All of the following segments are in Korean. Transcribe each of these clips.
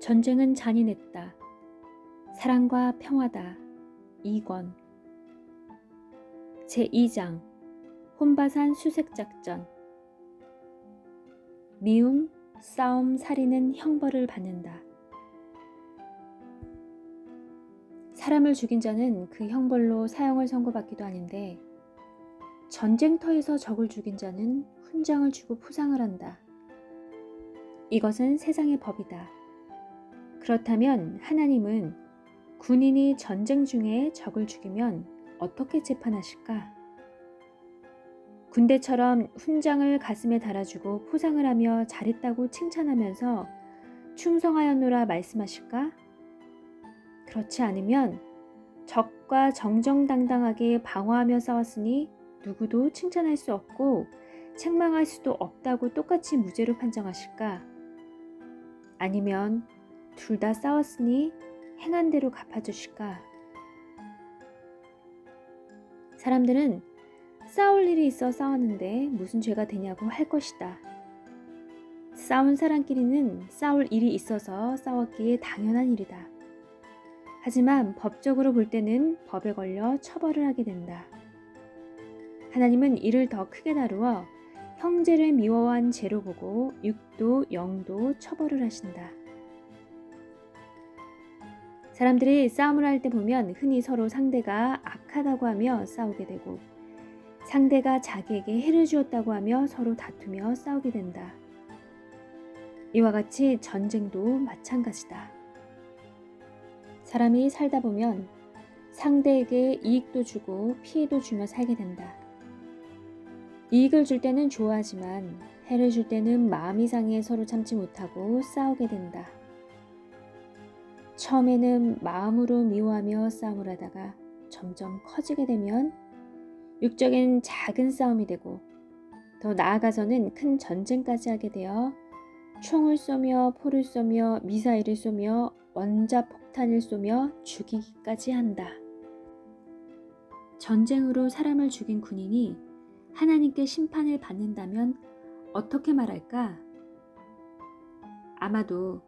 전쟁은 잔인했다. 사랑과 평화다. 2권 제2장 혼바산 수색작전. 미움, 싸움, 살인은 형벌을 받는다. 사람을 죽인 자는 그 형벌로 사형을 선고받기도 하는데 전쟁터에서 적을 죽인 자는 훈장을 주고 포상을 한다. 이것은 세상의 법이다. 그렇다면 하나님은 군인이 전쟁 중에 적을 죽이면 어떻게 재판하실까? 군대처럼 훈장을 가슴에 달아주고 포상을 하며 잘했다고 칭찬하면서 충성하였노라 말씀하실까? 그렇지 않으면 적과 정정당당하게 방어하며 싸웠으니 누구도 칭찬할 수 없고 책망할 수도 없다고 똑같이 무죄로 판정하실까? 아니면 둘 다 싸웠으니 행한 대로 갚아주실까? 사람들은 싸울 일이 있어 싸웠는데 무슨 죄가 되냐고 할 것이다. 싸운 사람끼리는 싸울 일이 있어서 싸웠기에 당연한 일이다. 하지만 법적으로 볼 때는 법에 걸려 처벌을 하게 된다. 하나님은 이를 더 크게 다루어 형제를 미워한 죄로 보고 육도 영도 처벌을 하신다. 사람들이 싸움을 할 때 보면 흔히 서로 상대가 악하다고 하며 싸우게 되고 상대가 자기에게 해를 주었다고 하며 서로 다투며 싸우게 된다. 이와 같이 전쟁도 마찬가지다. 사람이 살다 보면 상대에게 이익도 주고 피해도 주며 살게 된다. 이익을 줄 때는 좋아하지만 해를 줄 때는 마음이 상해 서로 참지 못하고 싸우게 된다. 처음에는 마음으로 미워하며 싸움을 하다가 점점 커지게 되면 육적인 작은 싸움이 되고 더 나아가서는 큰 전쟁까지 하게 되어 총을 쏘며 포를 쏘며 미사일을 쏘며 원자폭탄을 쏘며 죽이기까지 한다. 전쟁으로 사람을 죽인 군인이 하나님께 심판을 받는다면 어떻게 말할까? 아마도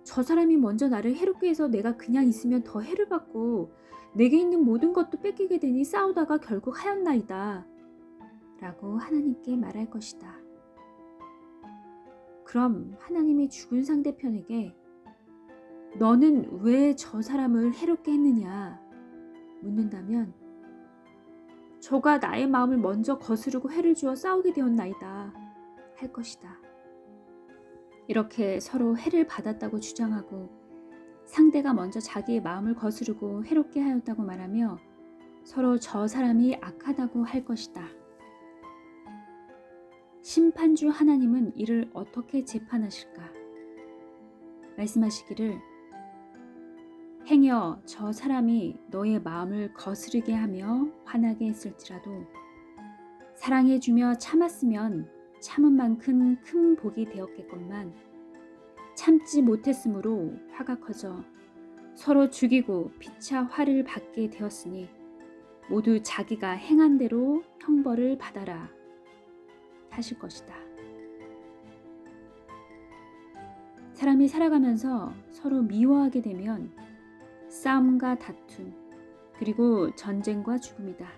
저 사람이 먼저 나를 해롭게 해서 내가 그냥 있으면 더 해를 받고 내게 있는 모든 것도 뺏기게 되니 싸우다가 결국 하였나이다 라고 하나님께 말할 것이다. 그럼 하나님이 죽은 상대편에게 너는 왜 저 사람을 해롭게 했느냐 묻는다면 저가 나의 마음을 먼저 거스르고 해를 주어 싸우게 되었나이다 할 것이다. 이렇게 서로 해를 받았다고 주장하고 상대가 먼저 자기의 마음을 거스르고 해롭게 하였다고 말하며 서로 저 사람이 악하다고 할 것이다. 심판주 하나님은 이를 어떻게 재판하실까? 말씀하시기를 행여 저 사람이 너의 마음을 거스르게 하며 화나게 했을지라도 사랑해주며 참았으면 참은 만큼 큰 복이 되었겠건만 참지 못했으므로 화가 커져 서로 죽이고 피차 화를 받게 되었으니 모두 자기가 행한 대로 형벌을 받아라 하실 것이다. 사람이 살아가면서 서로 미워하게 되면 싸움과 다툼 그리고 전쟁과 죽음이다.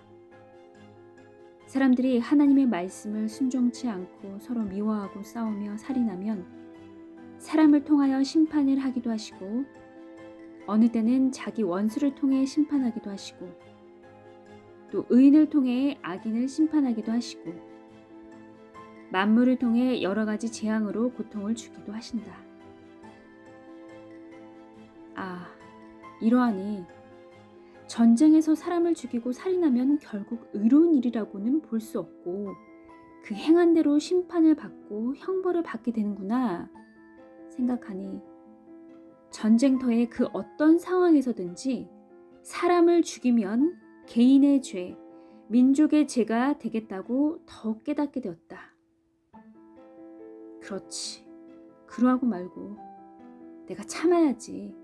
사람들이 하나님의 말씀을 순종치 않고 서로 미워하고 싸우며 살인하면 사람을 통하여 심판을 하기도 하시고 어느 때는 자기 원수를 통해 심판하기도 하시고 또 의인을 통해 악인을 심판하기도 하시고 만물을 통해 여러 가지 재앙으로 고통을 주기도 하신다. 이러하니 전쟁에서 사람을 죽이고 살인하면 결국 의로운 일이라고는 볼 수 없고 그 행한 대로 심판을 받고 형벌을 받게 되는구나 생각하니 전쟁터의 그 어떤 상황에서든지 사람을 죽이면 개인의 죄, 민족의 죄가 되겠다고 더욱 깨닫게 되었다. 그렇지. 그러하고 말고 내가 참아야지.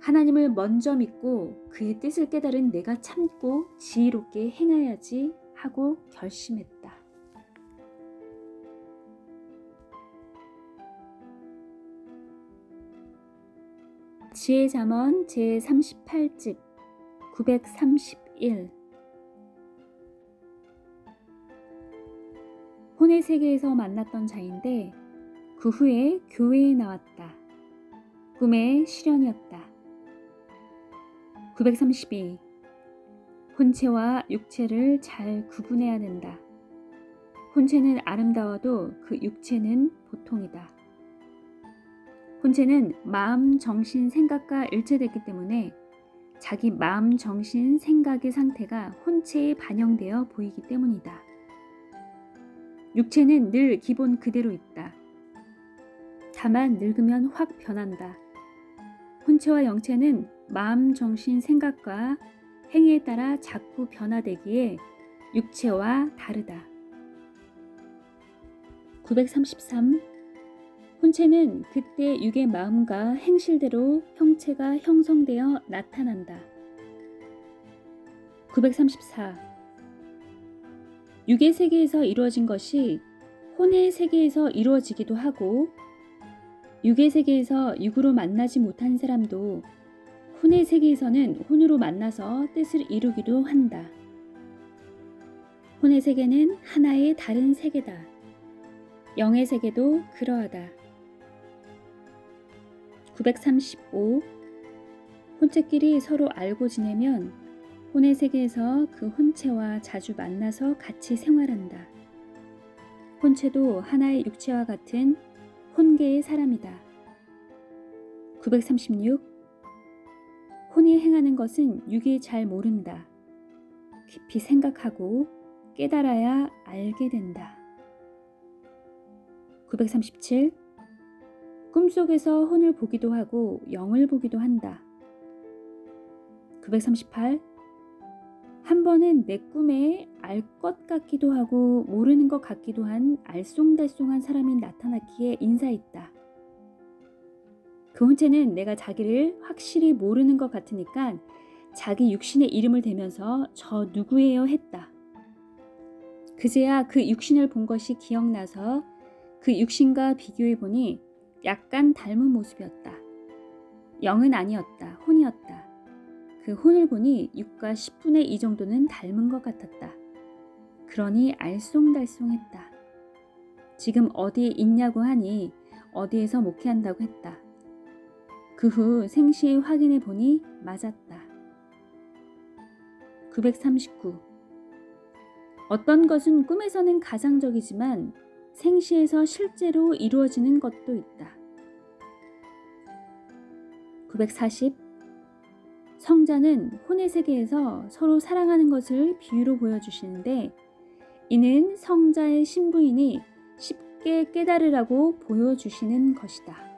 하나님을 먼저 믿고 그의 뜻을 깨달은 내가 참고 지혜롭게 행해야지 하고 결심했다. 지혜잠언 제38집 931. 혼의 세계에서 만났던 자인데 그 후에 교회에 나왔다. 꿈의 실현이었다. 932. 혼체와 육체를 잘 구분해야 된다. 혼체는 아름다워도 그 육체는 보통이다. 혼체는 마음, 정신, 생각과 일체됐기 때문에 자기 마음, 정신, 생각의 상태가 혼체에 반영되어 보이기 때문이다. 육체는 늘 기본 그대로 있다. 다만 늙으면 확 변한다. 혼체와 영체는 마음, 정신, 생각과 행위에 따라 자꾸 변화되기에 육체와 다르다. 933. 혼체는 그때 육의 마음과 행실대로 형체가 형성되어 나타난다. 934. 육의 세계에서 이루어진 것이 혼의 세계에서 이루어지기도 하고 육의 세계에서 육으로 만나지 못한 사람도 혼의 세계에서는 혼으로 만나서 뜻을 이루기도 한다. 혼의 세계는 하나의 다른 세계다. 영의 세계도 그러하다. 935. 혼체끼리 서로 알고 지내면 혼의 세계에서 그 혼체와 자주 만나서 같이 생활한다. 혼체도 하나의 육체와 같은 혼계의 사람이다. 936. 혼이 행하는 것은 육이 잘 모른다. 깊이 생각하고 깨달아야 알게 된다. 937. 꿈속에서 혼을 보기도 하고 영을 보기도 한다. 938. 한 번은 내 꿈에 알 것 같기도 하고 모르는 것 같기도 한 알쏭달쏭한 사람이 나타났기에 인사했다. 그 혼체는 내가 자기를 확실히 모르는 것 같으니까 자기 육신의 이름을 대면서 저 누구예요 했다. 그제야 그 육신을 본 것이 기억나서 그 육신과 비교해 보니 약간 닮은 모습이었다. 영은 아니었다. 혼이었다. 그 혼을 보니 6과 10분의 2 정도는 닮은 것 같았다. 그러니 알쏭달쏭했다. 지금 어디에 있냐고 하니 어디에서 목회한다고 했다. 그 후 생시에 확인해 보니 맞았다. 939. 어떤 것은 꿈에서는 가상적이지만 생시에서 실제로 이루어지는 것도 있다. 940. 성자는 혼의 세계에서 서로 사랑하는 것을 비유로 보여주시는데 이는 성자의 신부인이 쉽게 깨달으라고 보여주시는 것이다.